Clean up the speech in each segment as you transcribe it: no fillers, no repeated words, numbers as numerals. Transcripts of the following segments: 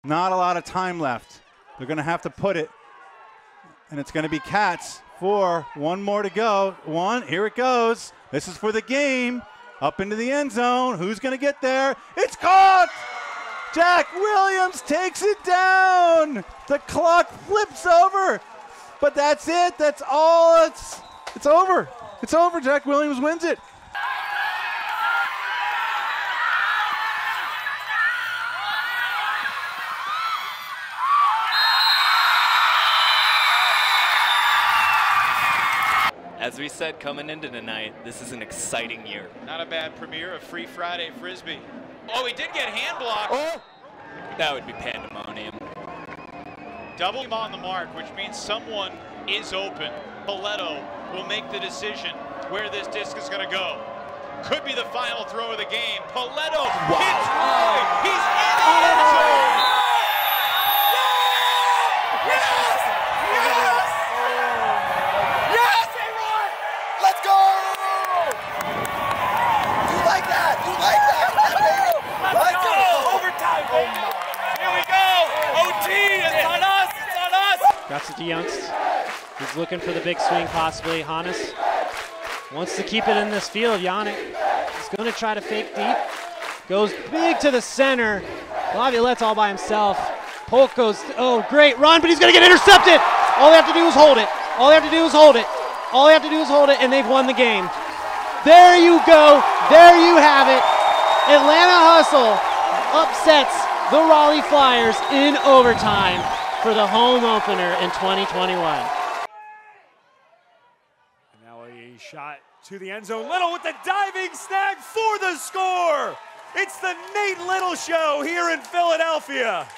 Not a lot of time left. They're going to have to put it. And it's going to be Cats for one more to go. One, here it goes. This is for the game. Up into the end zone. Who's going to get there? It's caught! Jack Williams takes it down. The clock flips over. But that's it. That's all. It's over. It's over. Jack Williams wins it. As we said coming into tonight, this is an exciting year. Not a bad premiere of Free Friday Frisbee. Oh, he did get hand blocked. Oh. That would be pandemonium. Double him on the mark, which means someone is open. Paletto will make the decision where this disc is going to go. Could be the final throw of the game. Paletto hits Roy. He's in the end zone. Drops it to Youngst. He's looking for the big swing possibly. Hannes wants to keep it in this field. Yannick is going to try to fake deep. Goes big to the center. Laviolette's all by himself. Polk goes, oh, great run, but he's going to get intercepted. All they have to do is hold it. All they have to do is hold it. All they have to do is hold it, and they've won the game. There you go. There you have it. Atlanta Hustle upsets the Raleigh Flyers in overtime for the home opener in 2021. And now a shot to the end zone. Little with the diving snag for the score. It's the Nate Little Show here in Philadelphia.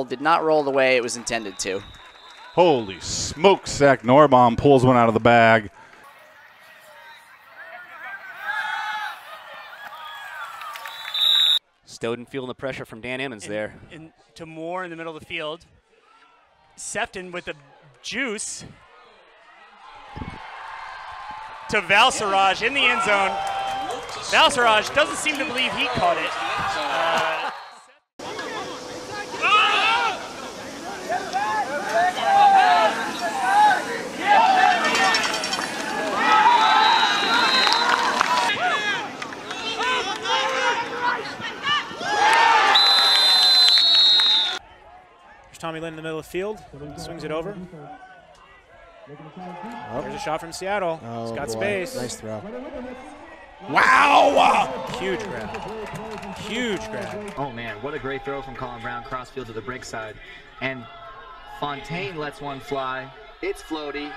Did not roll the way it was intended to. Holy smokes, Zach Norbaum pulls one out of the bag. Stoughton feeling the pressure from Dan Emmons there. And to Moore in the middle of the field. Sefton with the juice. To Valsaraj in the end zone. Valsaraj doesn't seem to believe he caught it. Tommy Lynn in the middle of the field, swings it over. There's a shot from Seattle. Oh, He's got boy. space. Nice throw. Wow! Huge grab. Huge grab. Oh man, what a great throw from Colin Brown, crossfield to the break side. And Fontaine lets one fly. It's floaty.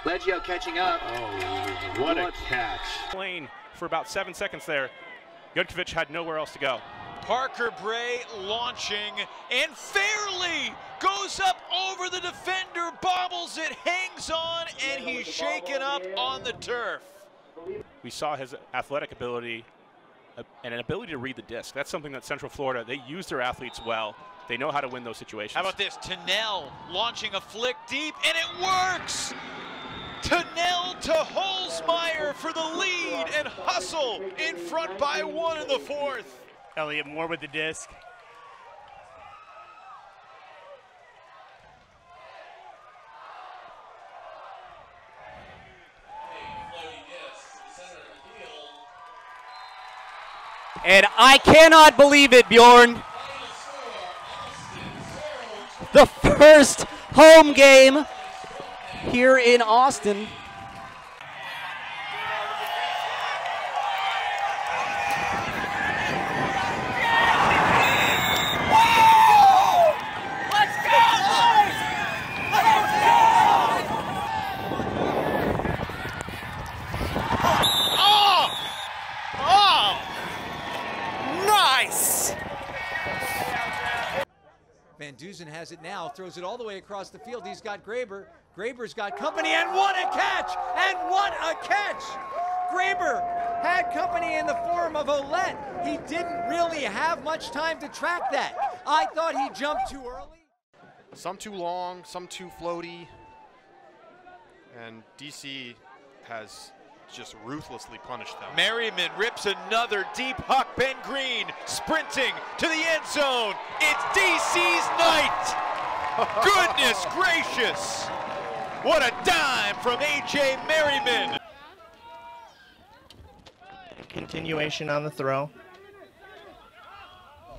Leggio catching up. Oh, what a catch. Lane for about 7 seconds there. Jurkovic had nowhere else to go. Parker Bray launching and fairly goes up over the defender, bobbles it, hangs on, and he's shaken up on the turf. We saw his athletic ability and an ability to read the disc. That's something that Central Florida, they use their athletes well. They know how to win those situations. How about this? Tennell launching a flick deep, and it works! Tennell to Holzmeyer for the lead, and Hustle in front by 1 in the 4th. Elliott Moore with the disc. And I cannot believe it, Bjorn. The first home game here in Austin. Van Duzen has it now, throws it all the way across the field. He's got Graber. Graber's got company, and what a catch! And what a catch! Graber had company in the form of Olette. He didn't really have much time to track that. I thought he jumped too early. Some too long, some too floaty. And DC has just ruthlessly punished them. Merriman rips another deep huck. Ben Green sprinting to the end zone. It's DC's night. Goodness gracious. What a dime from A.J. Merriman. Continuation on the throw.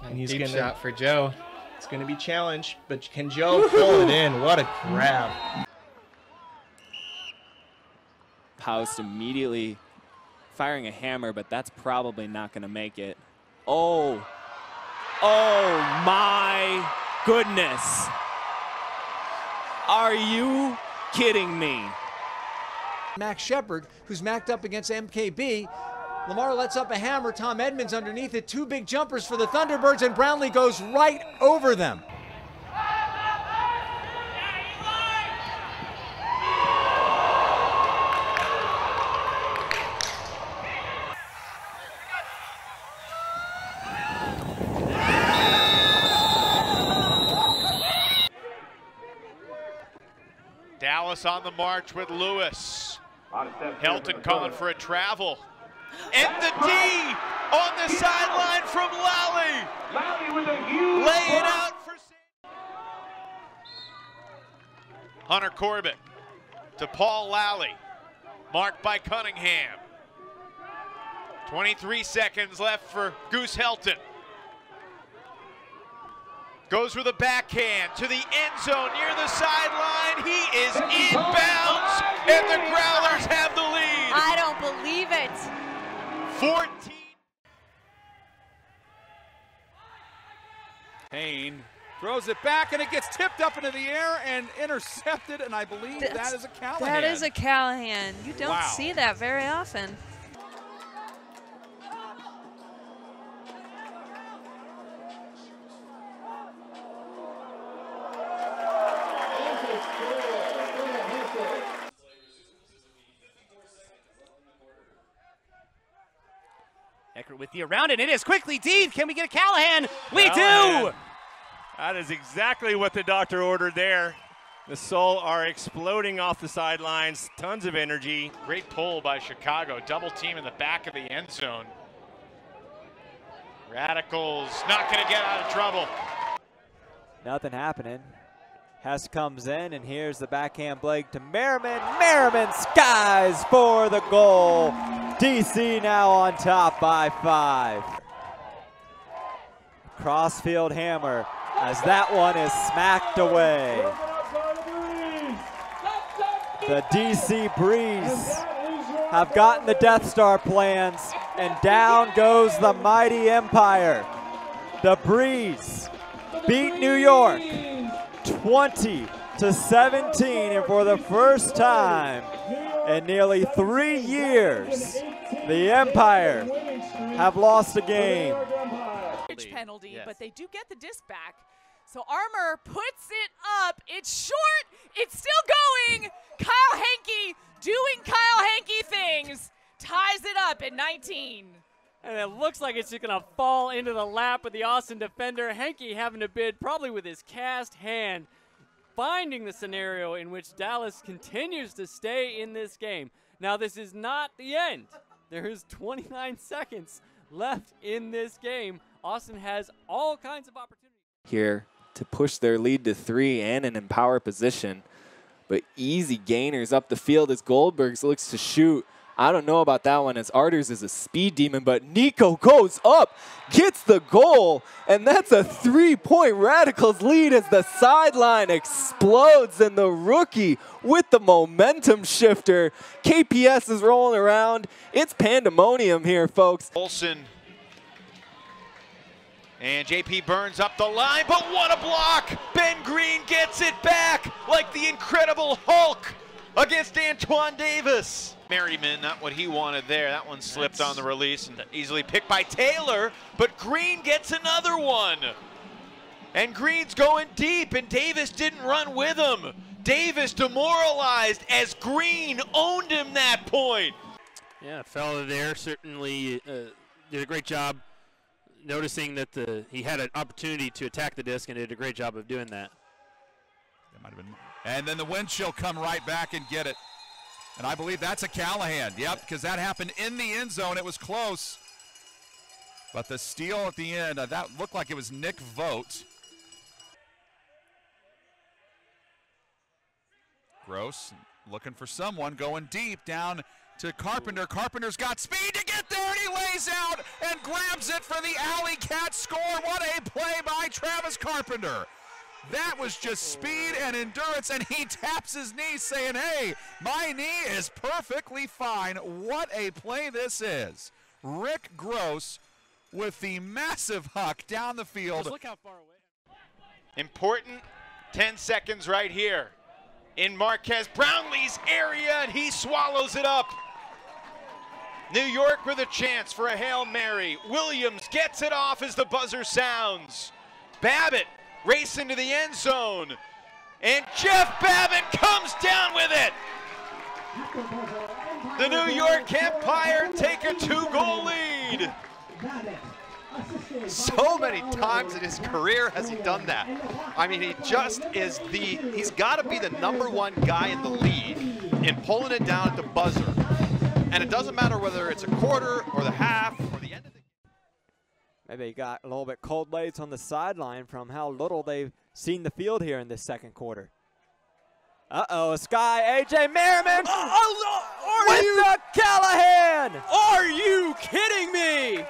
And he's Deep shot for Joe. It's going to be challenged, but can Joe pull it in? What a grab. House immediately firing a hammer, but that's probably not going to make it. Oh my goodness. Are you kidding me? Max Shepard, who's macked up against MKB. Lamar lets up a hammer. Tom Edmonds underneath it. Two big jumpers for the Thunderbirds, and Brownlee goes right over them. Dallas on the march with Lewis. Helton calling for a travel. And the D on the sideline from Lally. Lay it out for Hunter Corbett to Paul Lally. Marked by Cunningham. 23 seconds left for Goose Helton. Goes with a backhand to the end zone near the sideline. He is inbounds, and the Growlers have the lead. I don't believe it. 14. Payne throws it back, and it gets tipped up into the air and intercepted, and I believe that is a Callahan. That is a Callahan. You don't see that very often. Eckert with the around, and it is quickly deep. Can we get a Callahan? We do! That is exactly what the doctor ordered there. The Soul are exploding off the sidelines, tons of energy. Great pull by Chicago, double team in the back of the end zone. Radicals not gonna get out of trouble. Nothing happening. Hess comes in, and here's the backhand Blake to Merriman. Merriman skies for the goal. DC now on top by 5. Crossfield hammer as that one is smacked away. The DC Breeze have gotten the Death Star plans, and down goes the mighty Empire. The Breeze beat New York 20-17, and for the first time in nearly 3 years, the Empire have lost a game. Penalty, but they do get the disc back. So Armour puts it up. It's short. It's still going. Kyle Hankey doing Kyle Hankey things. Ties it up at 19. And it looks like it's just going to fall into the lap of the Austin defender. Hankey having to bid probably with his cast hand, finding the scenario in which Dallas continues to stay in this game. Now, this is not the end. There is 29 seconds left in this game. Austin has all kinds of opportunities here to push their lead to 3 and an empower position. But easy gainers up the field as Goldbergs looks to shoot. I don't know about that one as Arters is a speed demon, but Nico goes up, gets the goal, and that's a 3-point Radicals lead as the sideline explodes, and the rookie with the momentum shifter. KPS is rolling around. It's pandemonium here, folks. Olsen and JP Burns up the line, but what a block! Ben Green gets it back like the Incredible Hulk against Antoine Davis. Merriman, not what he wanted there. That one slipped on the release and easily picked by Taylor, but Green gets another one. And Green's going deep, and Davis didn't run with him. Davis demoralized as Green owned him that point. Yeah, fella there certainly did a great job noticing that he had an opportunity to attack the disc and did a great job of doing that. That might have been. And then the wind chill come right back and get it. And I believe that's a Callahan. Yep, because that happened in the end zone. It was close. But the steal at the end, that looked like it was Nick Vogt. Gross looking for someone, going deep down to Carpenter. Carpenter's got speed to get there, and he lays out and grabs it for the AlleyCats score. What a play by Travis Carpenter. That was just speed and endurance, and he taps his knee saying, hey, my knee is perfectly fine. What a play this is. Rick Gross with the massive huck down the field. Just look how far away. Important 10 seconds right here in Marquez Brownlee's area, and he swallows it up. New York with a chance for a Hail Mary. Williams gets it off as the buzzer sounds. Babbitt racing to the end zone, and Jeff Babbitt comes down with it. The New York Empire take a 2-goal lead. So many times in his career has he done that. I mean, he just is he's got to be the #1 guy in the league in pulling it down at the buzzer. And it doesn't matter whether it's a quarter or the half or the end of the game. Maybe he got a little bit cold legs on the sideline from how little they've seen the field here in this second quarter. Uh-oh, Sky, A.J. Merriman with the Callahan! Are you kidding me?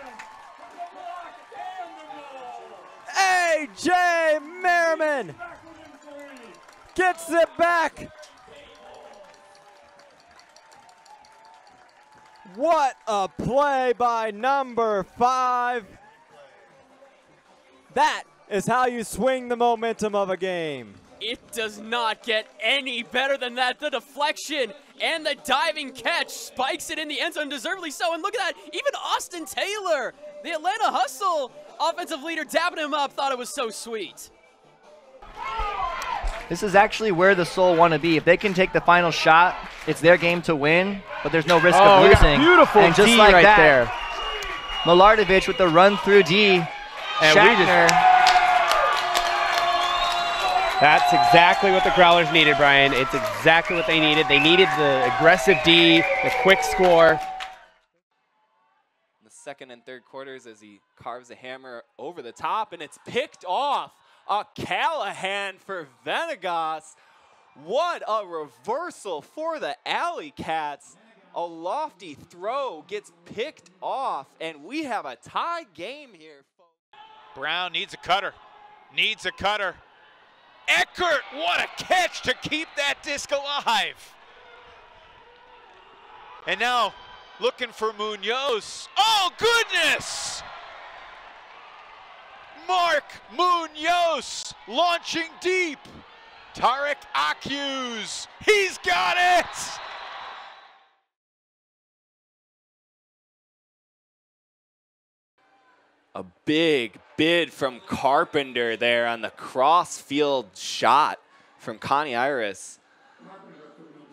A.J. Merriman gets it back. What a play by number 5. That is how you swing the momentum of a game. It does not get any better than that. The deflection and the diving catch spikes it in the end zone, deservedly so. And look at that, even Austin Taylor, the Atlanta Hustle offensive leader, dapping him up, thought it was so sweet. This is actually where the Soul want to be. If they can take the final shot, it's their game to win, but there's no risk of losing. Beautiful and just D like right that, there. Milardovich with the run through D. And Shatner. That's exactly what the Growlers needed, Brian. It's exactly what they needed. They needed the aggressive D, the quick score. The second and third quarters as he carves a hammer over the top, and it's picked off. A Callahan for Venegas. What a reversal for the AlleyCats. A lofty throw gets picked off, and we have a tie game here. Brown needs a cutter. Needs a cutter. Eckert, what a catch to keep that disc alive. And now looking for Munoz. Oh, goodness! Mark Munoz launching deep. Tarek Akyus, he's got it! A big bid from Carpenter there on the cross-field shot from Connie Iris.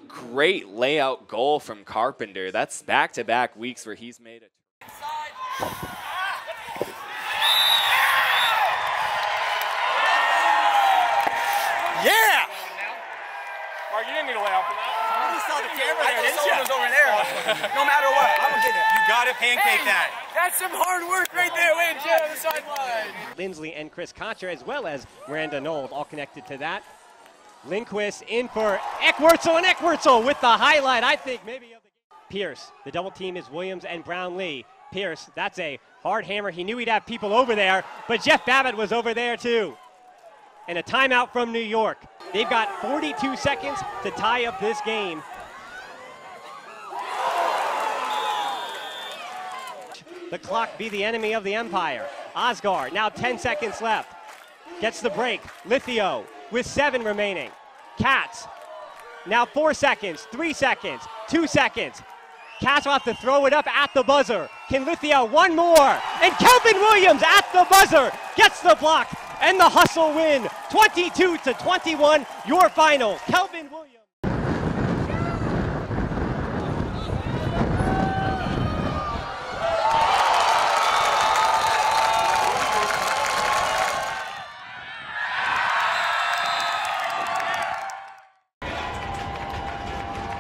Great layout goal from Carpenter. That's back-to-back weeks where he's made it. Yeah! Mark, you didn't need to lay off for that. You saw the camera there, didn't you? Was over there. No matter what, I'm gonna get it. You gotta pancake that. That's some hard work right there, Lynn, on the sideline. Lindsley and Chris Contra, as well as Miranda Knowles, all connected to that. Lindquist in for Eckwurzel, and Eckwurzel with the highlight, I think, maybe of the game. Pierce, the double team is Williams and Brownlee. Pierce, that's a hard hammer. He knew he'd have people over there, but Jeff Babbitt was over there too. And a timeout from New York. They've got 42 seconds to tie up this game. The clock be the enemy of the Empire. Osgar, now 10 seconds left. Gets the break. Lithio with 7 remaining. Cats, now 4 seconds, 3 seconds, 2 seconds. Cats will have to throw it up at the buzzer. Can Lithio one more? And Kelvin Williams at the buzzer gets the block. And the Hustle win, 22-21, your final. Kelvin Williams.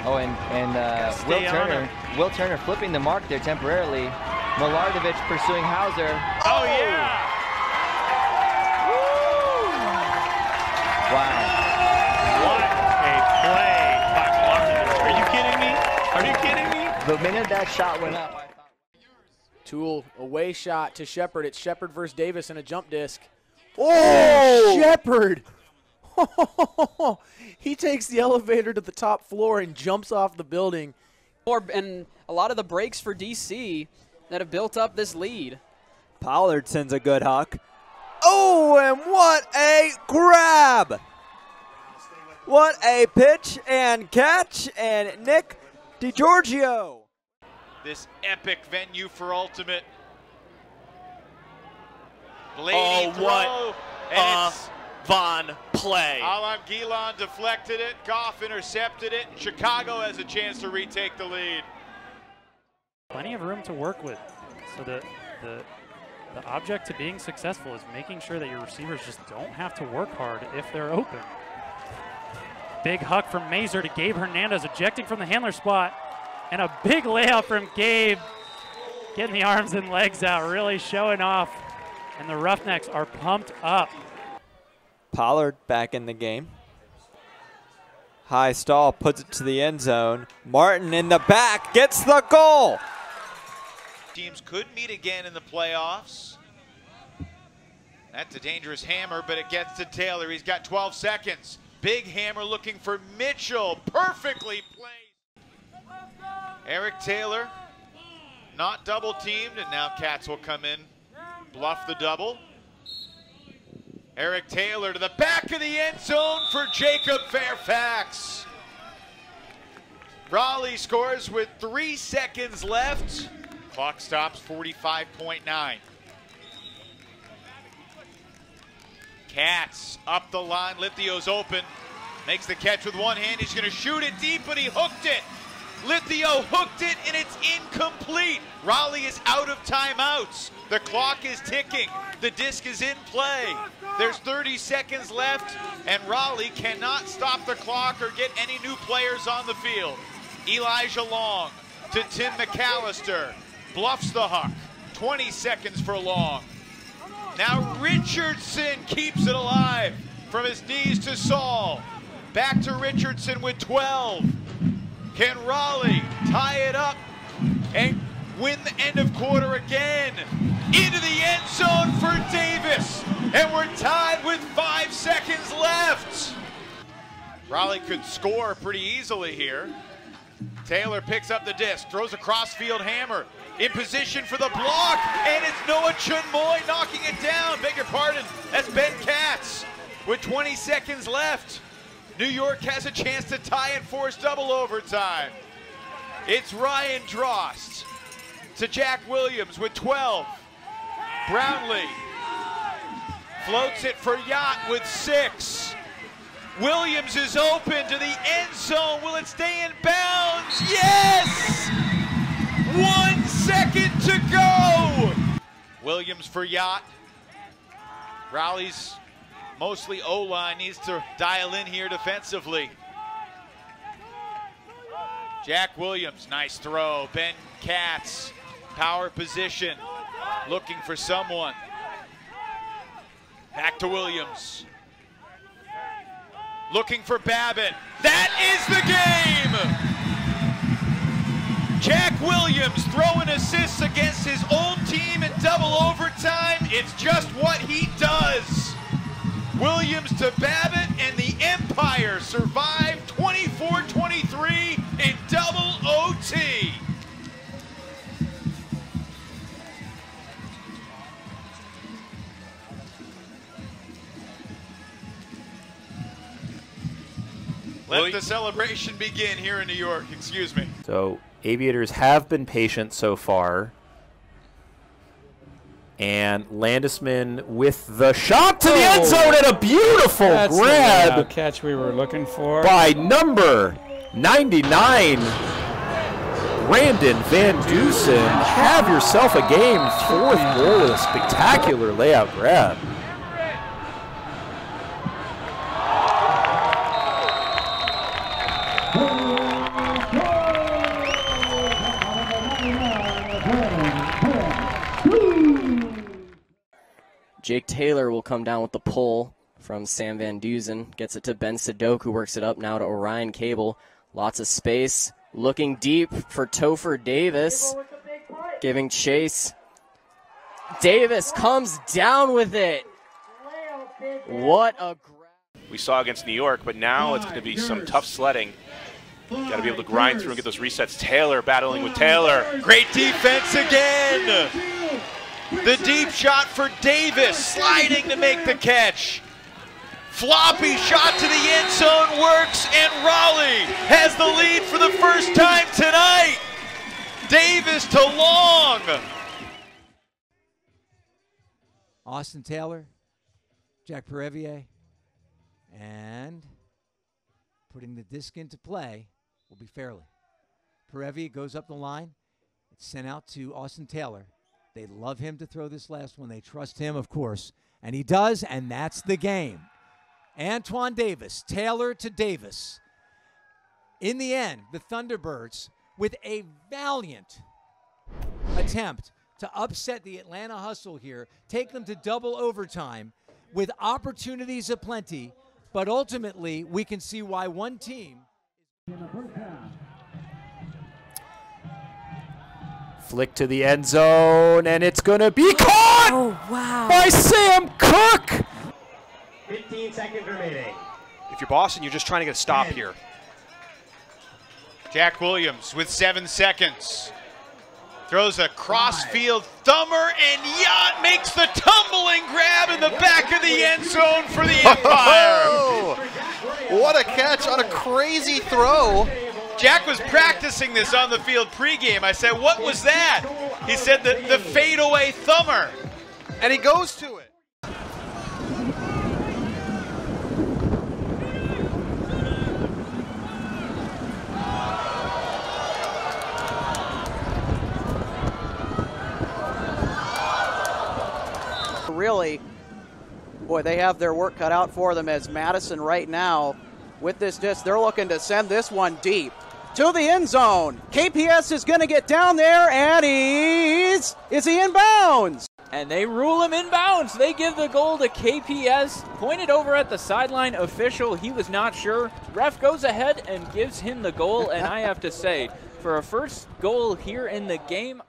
Oh, and Will Turner flipping the mark there temporarily. Milardovich pursuing Hauser. Oh, yeah! Wow. What a play by Milardovich. Are you kidding me? Are you kidding me? The minute that shot went up, I thought. Tool, away shot to Shepard. It's Shepard versus Davis in a jump disc. Oh, Shepard! He takes the elevator to the top floor and jumps off the building. And a lot of the breaks for DC that have built up this lead. Pollard sends a good huck. Oh, and what a grab! What a pitch and catch, and Nick DiGiorgio. This epic venue for Ultimate. Blaney throw, and it's Von play. Alan Gilon deflected it, Goff intercepted it, and Chicago has a chance to retake the lead. Plenty of room to work with. So the object to being successful is making sure that your receivers just don't have to work hard if they're open. Big huck from Mazer to Gabe Hernandez, ejecting from the handler spot. And a big layout from Gabe, getting the arms and legs out, really showing off. And the Roughnecks are pumped up. Pollard back in the game. High stall, puts it to the end zone. Martin in the back, gets the goal. Teams could meet again in the playoffs. That's a dangerous hammer, but it gets to Taylor. He's got 12 seconds. Big hammer looking for Mitchell. Perfectly played. Eric Taylor, not double teamed, and now Cats will come in, bluff the double. Eric Taylor to the back of the end zone for Jacob Fairfax. Raleigh scores with 3 seconds left. Clock stops 45.9. Cats up the line. Lithio's open. Makes the catch with one hand. He's going to shoot it deep, but he hooked it. Lithio hooked it, and it's incomplete. Raleigh is out of timeouts. The clock is ticking. The disc is in play. There's 30 seconds left, and Raleigh cannot stop the clock or get any new players on the field. Elijah Long to Tim McAllister. Bluffs the huck. 20 seconds for Long. Now Richardson keeps it alive from his knees to Saul. Back to Richardson with 12. Can Raleigh tie it up and win the end of quarter again? Into the end zone for Davis. And we're tied with 5 seconds left. Raleigh could score pretty easily here. Taylor picks up the disc, throws a crossfield hammer. In position for the block, and it's Noah Chunmoy knocking it down. Beg your pardon, that's Ben Katz with 20 seconds left. New York has a chance to tie and force double overtime. It's Ryan Drost to Jack Williams with 12. Brownlee floats it for Yacht with 6. Williams is open to the end zone. Will it stay in bounds? Yes! 1 second to go. Williams for Yacht. Raleigh's mostly O-line needs to dial in here defensively. Jack Williams, nice throw. Ben Katz, power position, looking for someone. Back to Williams. Looking for Babbitt. That is the game! Jack Williams throwing assists against his old team in double overtime. It's just what he does. Williams to Babbitt, and the Empire survive 24-23 in double OT. Let the celebration begin here in New York. Excuse me. So Aviators have been patient so far. And Landisman with the shot to the end zone, and a beautiful grab. The catch we were looking for. By number 99, Brandon Van Dusen. Have yourself a game. 4th goal with a spectacular layout grab. Jake Taylor will come down with the pull from Sam Van Dusen. Gets it to Ben Sadok, who works it up now to Orion Cable. Lots of space. Looking deep for Topher Davis. Giving chase. Davis comes down with it. What a grab. We saw against New York, but now it's going to be some tough sledding. Got to be able to grind through and get those resets. Taylor battling with Taylor. Great defense again. The deep shot for Davis, sliding to make the catch. Floppy shot to the end zone works, and Raleigh has the lead for the first time tonight. Davis to Long. Austin Taylor, Jack Perevier, and putting the disc into play will be Fairley. Perevier goes up the line. It's sent out to Austin Taylor. They love him to throw this last one. They trust him, of course, and he does, and that's the game. Antoine Davis, Taylor to Davis. In the end, the Thunderbirds, with a valiant attempt to upset the Atlanta Hustle here, take them to double overtime with opportunities aplenty, but ultimately we can see why one team. Flick to the end zone, and it's going to be caught by Sam Cook. 15 seconds remaining. If you're Boston, you're just trying to get a stop here. Jack Williams with 7 seconds. Throws a cross-field thumber, and Yacht makes the tumbling grab in the back of the end zone for the Empire. What a catch on a crazy throw. Jack was practicing this on the field pregame. I said, what was that? He said the fadeaway thumber. And he goes to it. Really, boy, they have their work cut out for them, as Madison right now with this disc, they're looking to send this one deep to the end zone. KPS is going to get down there, and is he in bounds? And they rule him in bounds. They give the goal to KPS. Pointed over at the sideline official. He was not sure. Ref goes ahead and gives him the goal, and I have to say, for a first goal here in the game,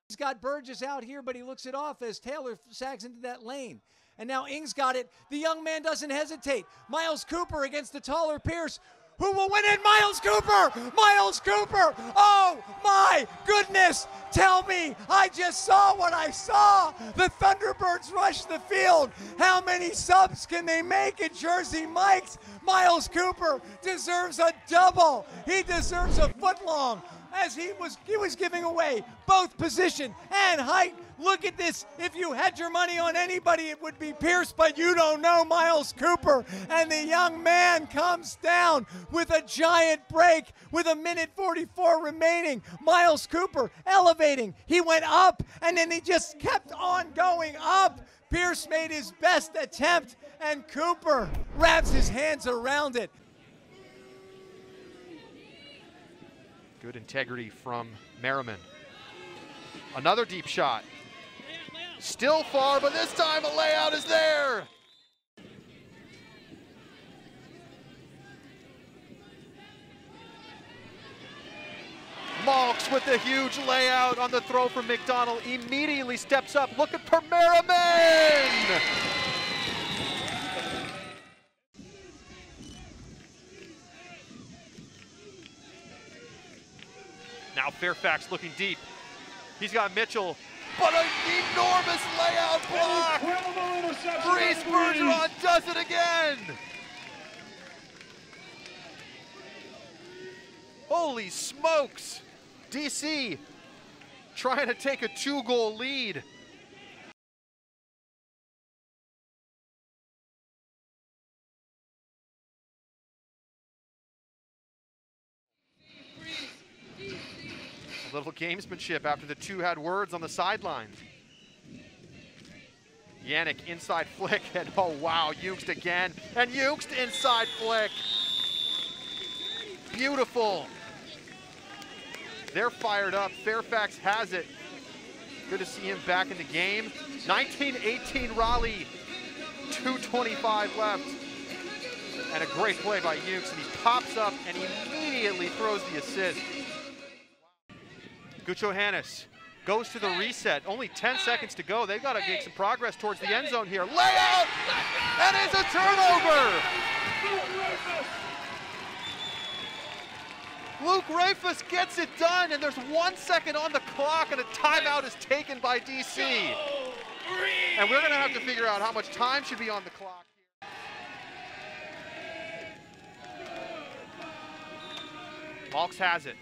He's got Burgess out here, but he looks it off as Taylor sags into that lane. And now Ings got it. The young man doesn't hesitate. Miles Cooper against the taller Pierce. Who will win it? Miles Cooper! Miles Cooper! Oh, my goodness! Tell me, I just saw what I saw. The Thunderbirds rush the field. How many subs can they make at Jersey Mike's? Miles Cooper deserves a double. He deserves a footlong, as he was giving away both position and height. Look at this. If you had your money on anybody, it would be Pierce, but you don't know Miles Cooper. And the young man comes down with a giant break with 1:44 remaining. Miles Cooper elevating. He went up, and then he just kept on going up. Pierce made his best attempt, and Cooper wraps his hands around it. Good integrity from Merriman. Another deep shot. Still far, but this time a layout is there. Malks with the huge layout on the throw from McDonald. Immediately steps up, looking for Merriman! Now Fairfax looking deep. He's got Mitchell, but an enormous layout block! Reese Bergeron does it again! Holy smokes! DC trying to take a 2-goal lead. A little gamesmanship after the two had words on the sidelines. Yannick inside flick, and oh wow, Ukst again, and Ukst inside flick. Beautiful. They're fired up. Fairfax has it. Good to see him back in the game. 19-18 Raleigh, 2:25 left. And a great play by Ukes, and he pops up and immediately throws the assist. Gucho Hannes goes to the reset. Only 10 seconds to go. They've got to make some progress towards the end zone here. Layout! And it's a turnover! Luke Rafus gets it done, and there's 1 second on the clock, and a timeout is taken by DC. And we're going to have to figure out how much time should be on the clock. Malks has it.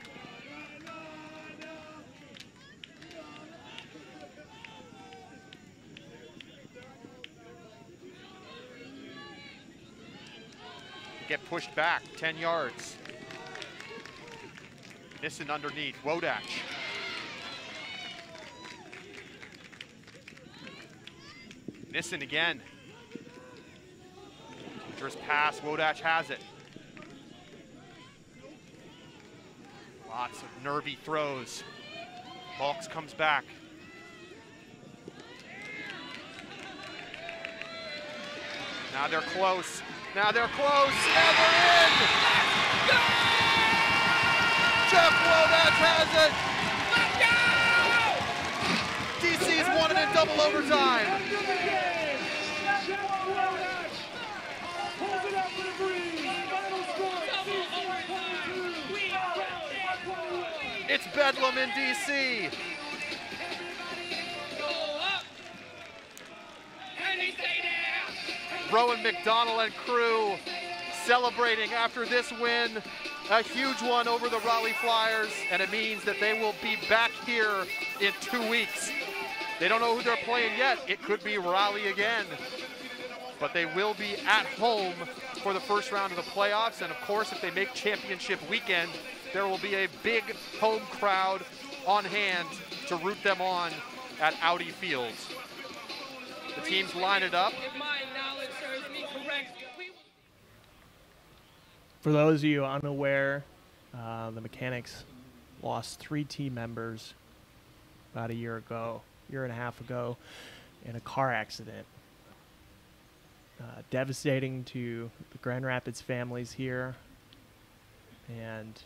Get pushed back, 10 yards. Nissen underneath, Wodach. Nissen again. Dangerous pass, Wodach has it. Lots of nervy throws. Malks comes back. Now they're close. Now they're close, and they're in! Jeff Wodach has it! DC's won it in double overtime. It's Bedlam in DC. Rowan McDonald and crew celebrating after this win, a huge one over the Raleigh Flyers, and it means that they will be back here in 2 weeks. They don't know who they're playing yet. It could be Raleigh again, but they will be at home for the first round of the playoffs, and of course, if they make championship weekend, there will be a big home crowd on hand to root them on at Audi Field. The teams line it up. For those of you unaware, the Mechanix lost 3 team members about a year and a half ago, in a car accident. Devastating to the Grand Rapids families here, and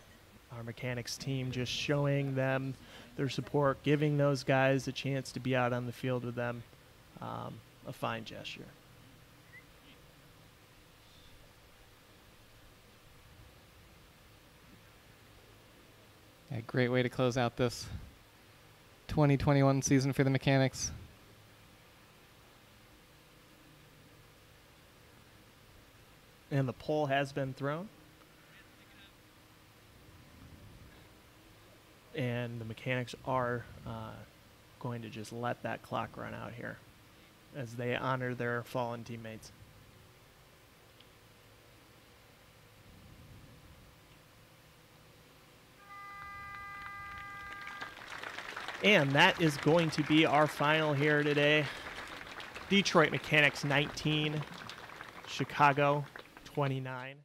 our Mechanix team just showing them their support, giving those guys a chance to be out on the field with them. A fine gesture. A great way to close out this 2021 season for the Mechanix. And the poll has been thrown. And the Mechanix are going to just let that clock run out here as they honor their fallen teammates. And that is going to be our final here today. Detroit Mechanix 19, Chicago 29.